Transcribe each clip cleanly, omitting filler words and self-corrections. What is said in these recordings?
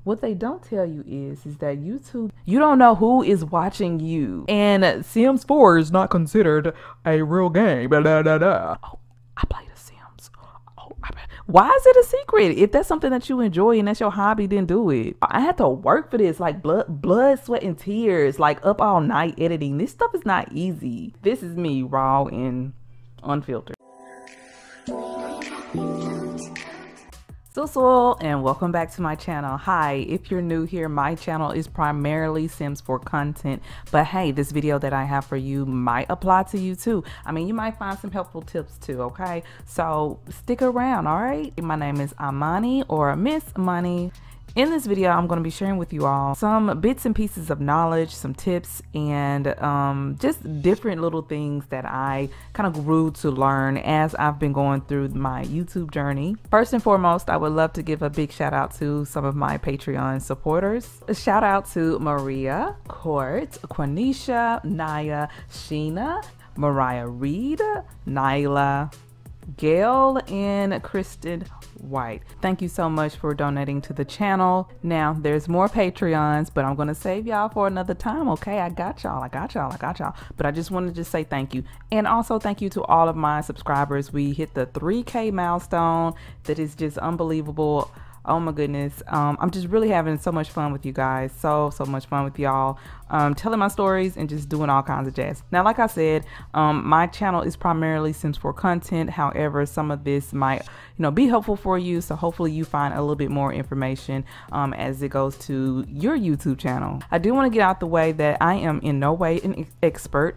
What they don't tell you is that YouTube, you don't know who is watching you. And Sims 4 is not considered a real game. Blah, blah, blah, blah. Oh, I play The Sims. Oh, why is it a secret? If that's something that you enjoy and that's your hobby, then do it. I had to work for this, like blood, sweat, and tears, like up all night editing. This stuff is not easy. This is me, raw and unfiltered. So and welcome back to my channel. Hi, if you're new here, my channel is primarily Sims 4 content, but hey, this video that I have for you might apply to you too. I mean, you might find some helpful tips too, okay? So stick around, all right? My name is Amani, or Miss Money. In this video, I'm going to be sharing with you all some bits and pieces of knowledge, some tips, and just different little things that I kind of grew to learn as I've been going through my YouTube journey. First and foremost, I would love to give a big shout out to some of my Patreon supporters. A shout out to Maria, Court, Quanisha, Naya, Sheena, Mariah Reed, Nyla, Gail, and Kristen White. Thank you so much for donating to the channel. Now there's more Patreons, but I'm gonna save y'all for another time, okay? I got y'all. But I just wanted to say thank you. And also thank you to all of my subscribers. We hit the 3K milestone. That is just unbelievable. Oh my goodness. I'm just really having so much fun with you guys. So much fun with y'all. Telling my stories and just doing all kinds of jazz. Now, like I said, my channel is primarily Sims 4 content. However, some of this might, be helpful for you. So hopefully you find a little bit more information as it goes to your YouTube channel. I do want to get out the way that I am in no way an expert.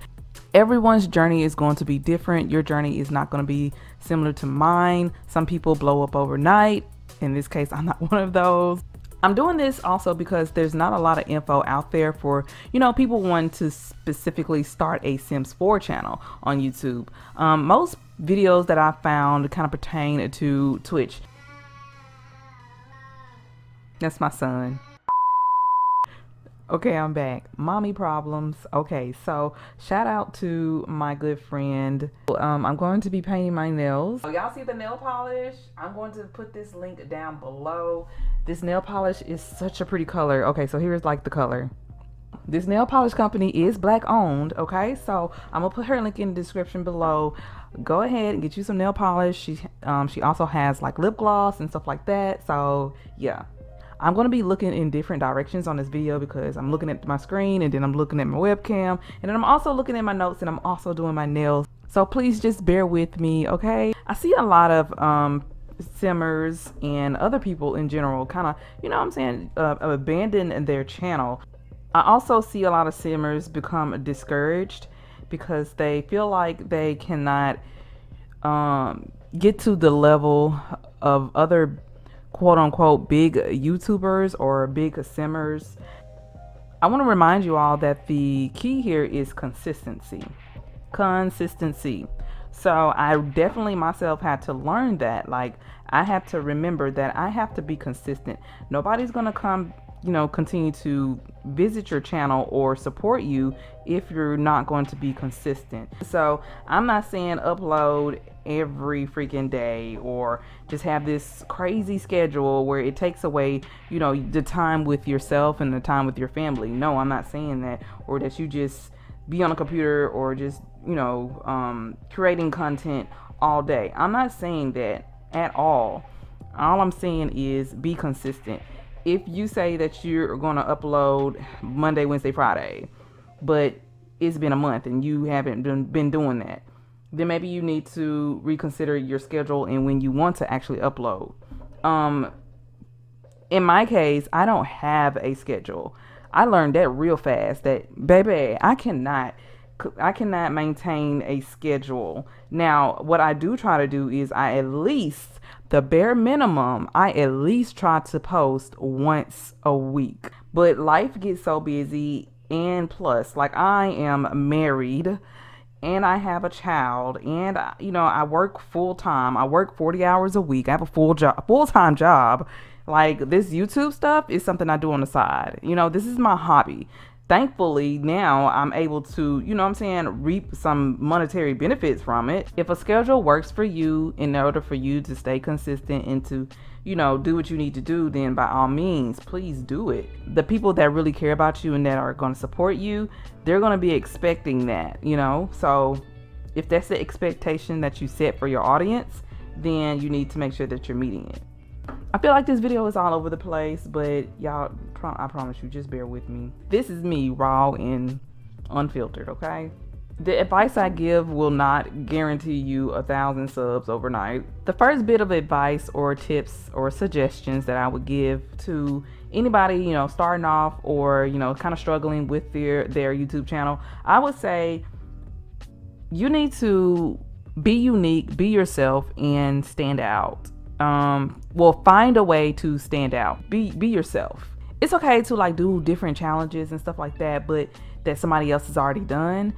Everyone's journey is going to be different. Your journey is not going to be similar to mine. Some people blow up overnight. In this case, I'm not one of those. I'm doing this also because there's not a lot of info out there for, people wanting to specifically start a Sims 4 channel on YouTube. Most videos that I found kind of pertain to Twitch. That's my son. Okay, I'm back. Mommy problems. Okay, so shout out to my good friend. I'm going to be painting my nails. Oh, y'all see the nail polish? I'm going to put this link down below. This nail polish is such a pretty color. Okay, so here's like the color. This nail polish company is black owned. Okay, so I'm gonna put her link in the description below. Go ahead and get you some nail polish. She also has like lip gloss and stuff like that. So yeah. I'm going to be looking in different directions on this video because I'm looking at my screen and then I'm looking at my webcam and then I'm also looking at my notes and I'm also doing my nails. So please just bear with me, okay? I see a lot of simmers and other people in general kind of, abandon their channel. I also see a lot of simmers become discouraged because they feel like they cannot get to the level of other quote-unquote big YouTubers or big simmers. I want to remind you all that the key here is consistency. So I definitely myself had to learn that. Like, I have to remember that I have to be consistent. Nobody's gonna come continue to visit your channel or support you if you're not going to be consistent. So I'm not saying upload every freaking day or just have this crazy schedule where it takes away the time with yourself and the time with your family. No, I'm not saying that. Or that you just be on a computer or just creating content all day. I'm not saying that at all. All I'm saying is be consistent. If you say that you're going to upload Monday, Wednesday, Friday, but it's been a month and you haven't been doing that, then maybe you need to reconsider your schedule and when you want to actually upload. In my case, I don't have a schedule. I learned that real fast that, baby, I cannot maintain a schedule. Now, what I do try to do is the bare minimum, I at least try to post once a week. But life gets so busy, and plus, like, I am married and I have a child and I work full-time. I work 40 hours a week. I have a full-time job. Like, this YouTube stuff is something I do on the side. This is my hobby. Thankfully, now I'm able to, reap some monetary benefits from it. If a schedule works for you in order for you to stay consistent and to you know, do what you need to do, then by all means, please do it. The people that really care about you and that are going to support you, they're going to be expecting that, you know. So if that's the expectation that you set for your audience, then you need to make sure that you're meeting it. I feel like this video is all over the place, but y'all, I promise you, just bear with me. This is me, raw and unfiltered, okay? The advice I give will not guarantee you 1,000 subs overnight. The first bit of advice or tips or suggestions that I would give to anybody, you know, starting off or, you know, kind of struggling with their YouTube channel, I would say you need to be unique, be yourself, and stand out. Well, find a way to stand out. Be yourself. It's okay to like do different challenges and stuff like that, but that somebody else has already done.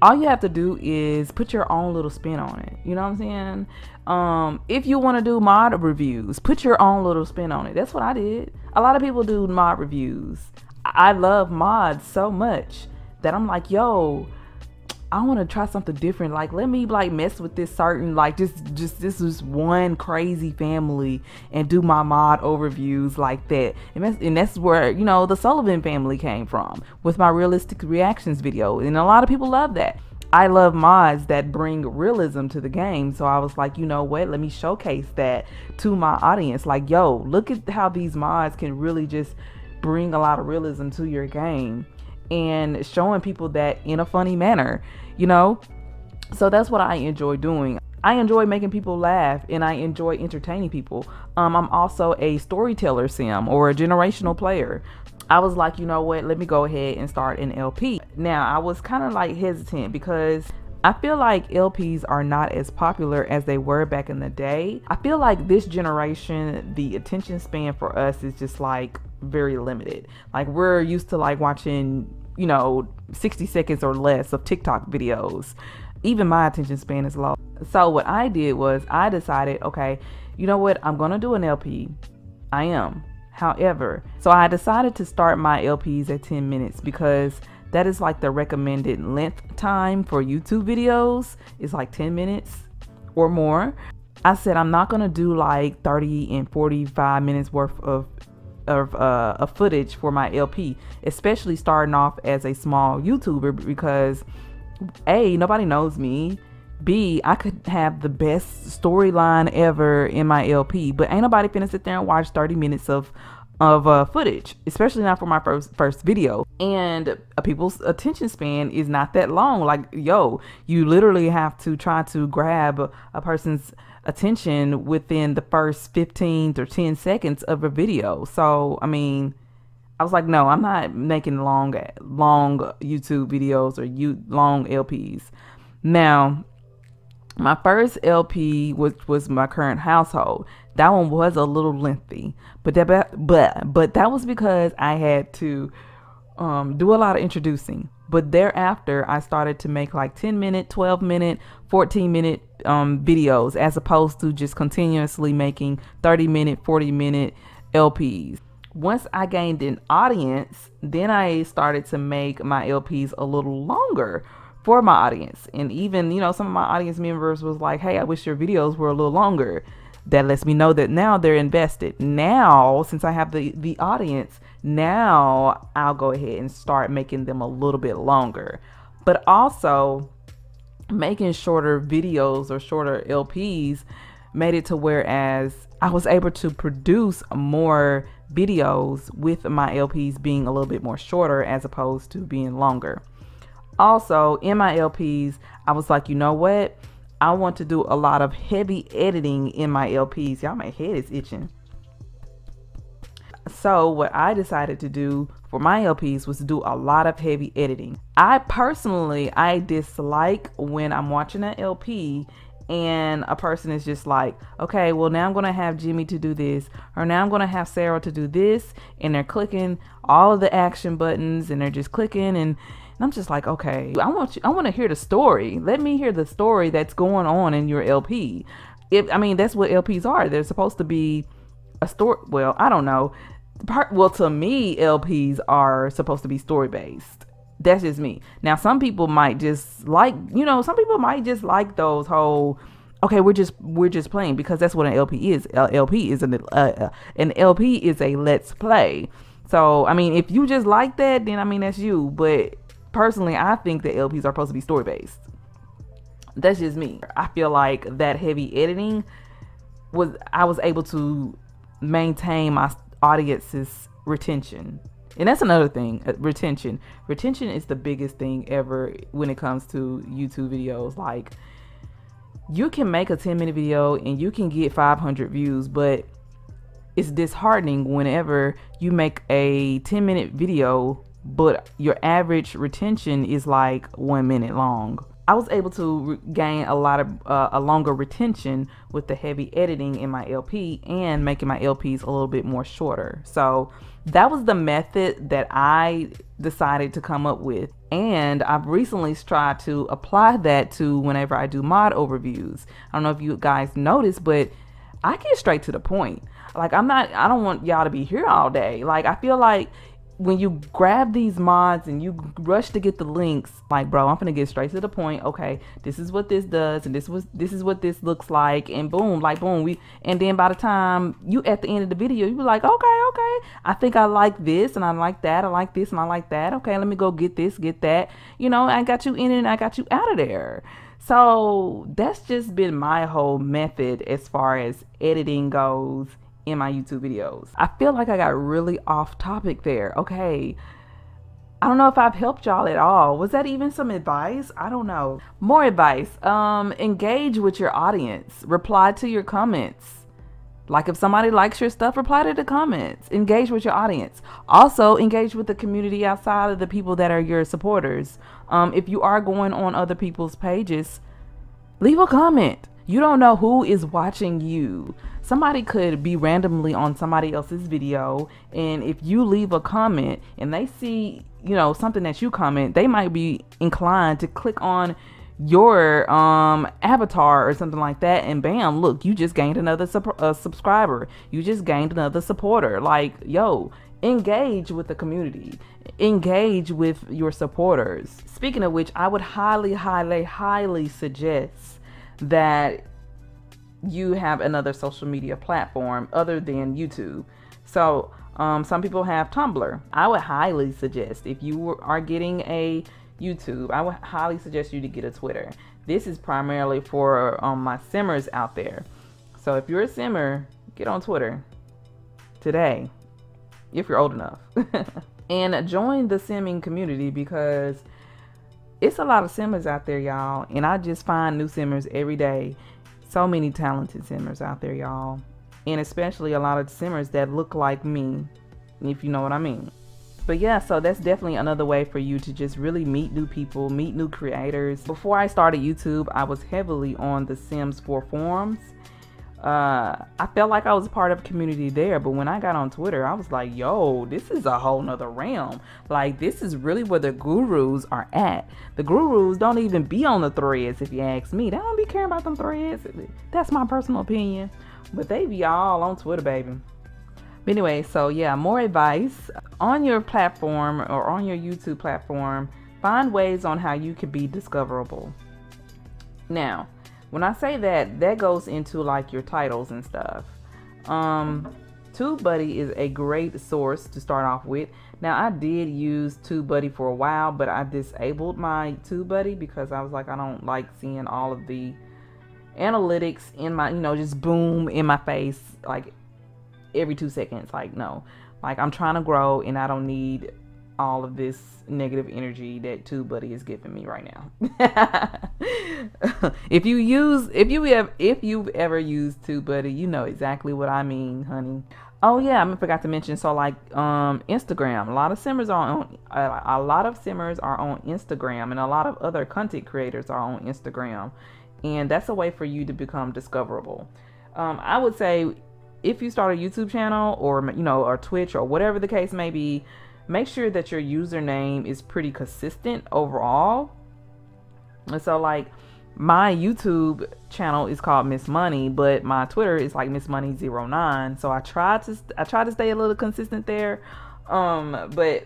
All you have to do is put your own little spin on it. You know what I'm saying? If you want to do mod reviews, put your own little spin on it. That's what I did. A lot of people do mod reviews. I love mods so much that I'm like, yo, I want to try something different. Like, let me like mess with this certain, like just this is one crazy family and do my mod overviews like that. And that's where, you know, the Sullivan family came from with my realistic reactions video. And a lot of people love that. I love mods that bring realism to the game. So I was like, you know what? Let me showcase that to my audience. Like, yo, look at how these mods can really just bring a lot of realism to your game, and showing people that in a funny manner, you know. So that's what I enjoy doing. I enjoy making people laugh, and I enjoy entertaining people. I'm also a storyteller sim, or a generational player. I was like, you know what, let me go ahead and start an LP. Now, I was kind of like hesitant because I feel like LPs are not as popular as they were back in the day. I feel like this generation, the attention span for us is just like very limited. Like, we're used to like watching, you know, 60 seconds or less of TikTok videos. Even my attention span is low. So what I did was I decided, okay, you know what, I'm gonna do an LP. I am. However, so I decided to start my LPs at 10 minutes because that is like the recommended length time for YouTube videos. It's like 10 minutes or more. I said I'm not gonna do like 30 and 45 minutes worth of footage for my LP, especially starting off as a small YouTuber, because A, nobody knows me. B, I could have the best storyline ever in my LP, but ain't nobody finna sit there and watch 30 minutes of footage, especially not for my first video. And people's attention span is not that long. Like, yo, you literally have to try to grab a person's attention within the first 15 or 10 seconds of a video. So, I mean, I was like, no, I'm not making long YouTube videos or long LPs. Now, my first LP, which was my current household, that one was a little lengthy, but that was because I had to do a lot of introducing. But thereafter, I started to make like 10-minute, 12-minute, 14-minute videos, as opposed to just continuously making 30-minute, 40-minute LPs. Once I gained an audience, then I started to make my LPs a little longer for my audience. And even, you know, some of my audience members was like, hey, I wish your videos were a little longer. That lets me know that now they're invested. Now, since I have the audience, now I'll go ahead and start making them a little bit longer. But also, making shorter videos or shorter LPs made it to whereas I was able to produce more videos with my LPs being a little bit more shorter as opposed to being longer. Also, in my LPs, I was like, you know what? I want to do a lot of heavy editing in my LPs. Y'all, my head is itching. So what I decided to do for my LPs was to do a lot of heavy editing. I dislike when I'm watching an LP and a person is just like, okay, well, now I'm going to have Jimmy to do this, or now I'm going to have Sarah to do this, and they're clicking all of the action buttons and they're just clicking, and I'm just like, okay, I want to hear the story. Let me hear the story that's going on in your LP. I mean, that's what LPs are. They're supposed to be a story. Well, I don't know. Well, to me, LPs are supposed to be story based. That's just me. Now, some people might just like, you know, some people might just like those whole, Okay, we're just playing, because that's what an LP is. LP is an LP is a let's play. So I mean, if you just like that, then I mean that's you. But personally, I think that LPs are supposed to be story based. That's just me. I feel like that heavy editing I was able to maintain my audience's retention. And that's another thing, retention. Retention is the biggest thing ever when it comes to YouTube videos. Like, you can make a 10-minute video and you can get 500 views, but it's disheartening whenever you make a 10-minute video, but your average retention is like 1 minute long. I was able to gain a lot of a longer retention with the heavy editing in my LP and making my LPs a little bit more shorter. So that was the method that I decided to come up with. And I've recently tried to apply that to whenever I do mod overviews. I don't know if you guys noticed, but I get straight to the point. Like, I don't want y'all to be here all day. Like, I feel like when you grab these mods and you rush to get the links, like, bro, I'm gonna get straight to the point. Okay, this is what this does, and this is what this looks like, and boom, like, boom. And then by the time you at the end of the video, you be like, okay, I think I like this, and I like that, I like this, and I like that. Okay, let me go get this, get that. You know, I got you in and I got you out of there. So that's just been my whole method as far as editing goes in my YouTube videos. I feel like I got really off topic there. Okay, I don't know if I've helped y'all at all. Was that even some advice? I don't know. More advice. Engage with your audience. Reply to your comments. Like, if somebody likes your stuff, reply to the comments. Engage with your audience. Also, engage with the community outside of the people that are your supporters. If you are going on other people's pages, leave a comment. You don't know who is watching you. Somebody could be randomly on somebody else's video, and if you leave a comment and they see, you know, something that you comment, they might be inclined to click on your avatar or something like that, and bam, look, you just gained another subscriber. You just gained another supporter. Like, yo, engage with the community. Engage with your supporters. Speaking of which, I would highly suggest that you have another social media platform other than YouTube. So some people have Tumblr. I would highly suggest, if you are getting a YouTube, I would highly suggest you to get a Twitter. This is primarily for my simmers out there. So if you're a simmer, get on Twitter today, if you're old enough. And join the simming community, because it's a lot of simmers out there, y'all, and I just find new simmers every day. So many talented simmers out there, y'all, and especially a lot of simmers that look like me, if you know what I mean. But yeah, so that's definitely another way for you to just really meet new people, meet new creators. Before I started YouTube, I was heavily on the Sims 4 forums. I felt like I was a part of a community there, but when I got on Twitter, I was like, yo, this is a whole nother realm. Like, this is really where the gurus are at. The gurus don't even be on the threads, if you ask me. They don't be caring about them threads. That's my personal opinion, but they be all on Twitter, baby. But anyway, so yeah, more advice on your platform or on your YouTube platform. Find ways on how you can be discoverable. Now, when I say that, that goes into like your titles and stuff. TubeBuddy is a great source to start off with. Now, I did use TubeBuddy for a while, but I disabled my TubeBuddy because I was like, I don't like seeing all of the analytics in my, you know, just boom in my face like every 2 seconds. Like, no, like, I'm trying to grow and I don't need all of this negative energy that TubeBuddy is giving me right now. if you've ever used TubeBuddy, you know exactly what I mean, honey. Oh yeah, I forgot to mention. So like Instagram, a lot of simmers are on Instagram, and a lot of other content creators are on Instagram, and that's a way for you to become discoverable. I would say if you start a YouTube channel, or you know, or Twitch, or whatever the case may be, make sure that your username is pretty consistent overall. And so like my YouTube channel is called Miss Money, but my Twitter is like Miss Money 09. So I try to stay a little consistent there. But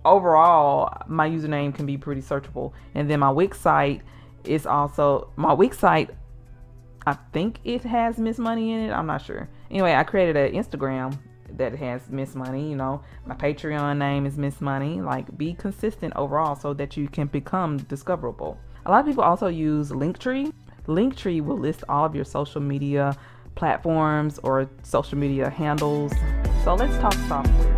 overall, my username can be pretty searchable. And then my Wix site is also, I think it has Miss Money in it. I'm not sure. Anyway, I created an Instagram that has Miss Money. You know, my Patreon name is Miss Money. Like, be consistent overall so that you can become discoverable. A lot of people also use Linktree. Linktree will list all of your social media platforms or social media handles. So let's talk software.